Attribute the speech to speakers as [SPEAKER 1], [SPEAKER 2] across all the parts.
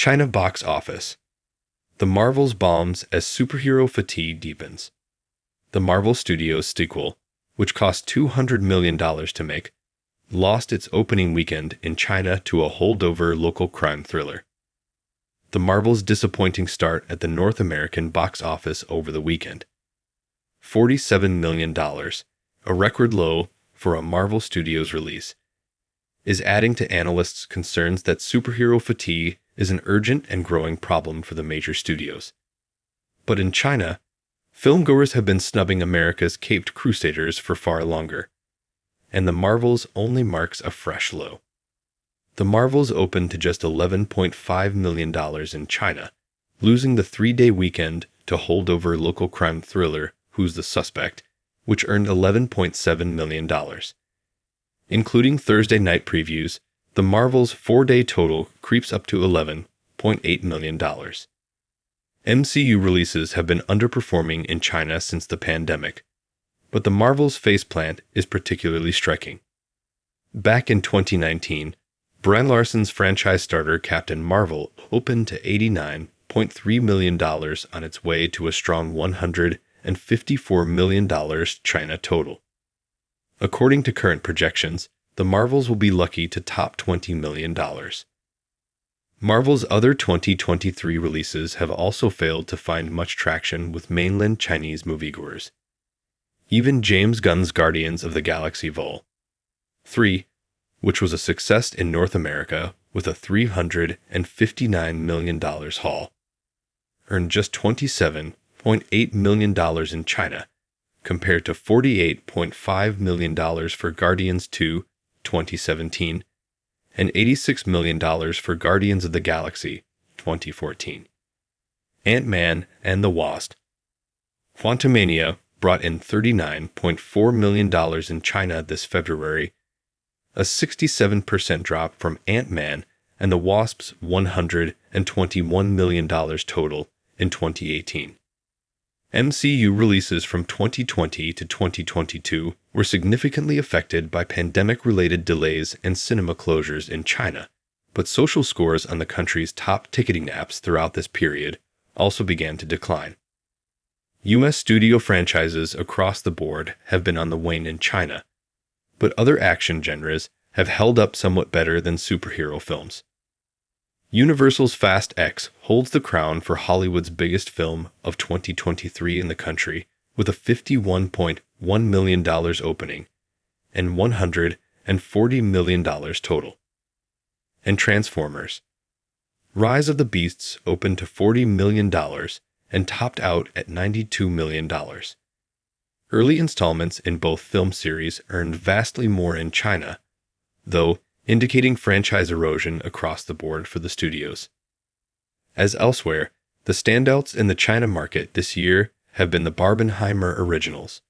[SPEAKER 1] China box office. The Marvel's bombs as superhero fatigue deepens. The Marvel Studios sequel, which cost $200 million to make, lost its opening weekend in China to a holdover local crime thriller. The Marvel's disappointing start at the North American box office over the weekend. $47 million, a record low for a Marvel Studios release, is adding to analysts' concerns that superhero fatigue is an urgent and growing problem for the major studios. But in China, filmgoers have been snubbing America's caped crusaders for far longer, and the Marvels only marks a fresh low. The Marvels opened to just $11.5 million in China, losing the three-day weekend to holdover local crime thriller Who's the Suspect, which earned $11.7 million. Including Thursday night previews, the Marvel's four-day total creeps up to $11.8 million. MCU releases have been underperforming in China since the pandemic, but the Marvel's faceplant is particularly striking. Back in 2019, Brie Larson's franchise starter Captain Marvel opened to $89.3 million on its way to a strong $154 million China total. According to current projections, the Marvels will be lucky to top $20 million. Marvel's other 2023 releases have also failed to find much traction with mainland Chinese moviegoers. Even James Gunn's Guardians of the Galaxy Vol. 3, which was a success in North America with a $359 million haul, earned just $27.8 million in China, compared to $48.5 million for Guardians 2, 2017, and $86 million for Guardians of the Galaxy 2014. Ant-Man and the Wasp. Quantumania brought in $39.4 million in China this February, a 67% drop from Ant-Man and the Wasp's $121 million total in 2018. MCU releases from 2020 to 2022 were significantly affected by pandemic-related delays and cinema closures in China, but social scores on the country's top ticketing apps throughout this period also began to decline. U.S. studio franchises across the board have been on the wane in China, but other action genres have held up somewhat better than superhero films. Universal's Fast X holds the crown for Hollywood's biggest film of 2023 in the country, with a $51.1 million opening and $140 million total. And Transformers. Rise of the Beasts opened to $40 million and topped out at $92 million. Early installments in both film series earned vastly more in China, though indicating franchise erosion across the board for the studios. As elsewhere, the standouts in the China market this year have been the Barbenheimer originals.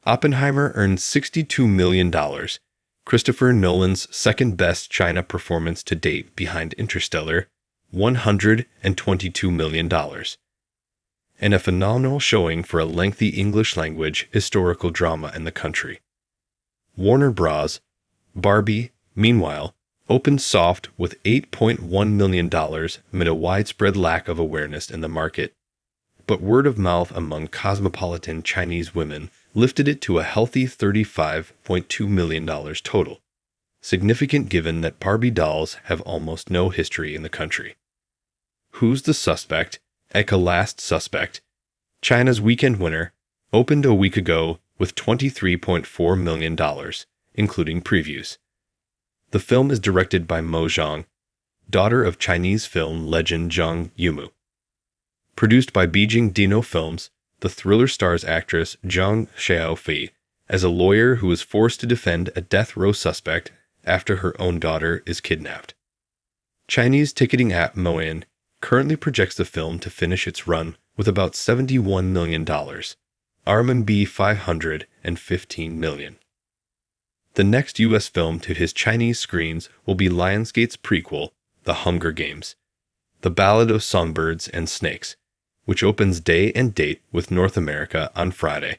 [SPEAKER 1] Oppenheimer earned $62 million, Christopher Nolan's second-best China performance to date behind Interstellar, $122 million, and a phenomenal showing for a lengthy English-language historical drama in the country. Warner Bros. Barbie, meanwhile, opened soft with $8.1 million amid a widespread lack of awareness in the market, but word of mouth among cosmopolitan Chinese women lifted it to a healthy $35.2 million total, significant given that Barbie dolls have almost no history in the country. Who's the Suspect? Eka Last Suspect, China's weekend winner, opened a week ago with $23.4 million, including previews. The film is directed by Mo Zhang, daughter of Chinese film legend Zhang Yimou. Produced by Beijing Dino Films, the thriller stars actress Zhang Xiaofei as a lawyer who is forced to defend a death row suspect after her own daughter is kidnapped. Chinese ticketing app Moan currently projects the film to finish its run with about $71 million, RMB 515 million. The next U.S. film to his Chinese screens will be Lionsgate's prequel, The Hunger Games, The Ballad of Songbirds and Snakes, which opens day and date with North America on Friday.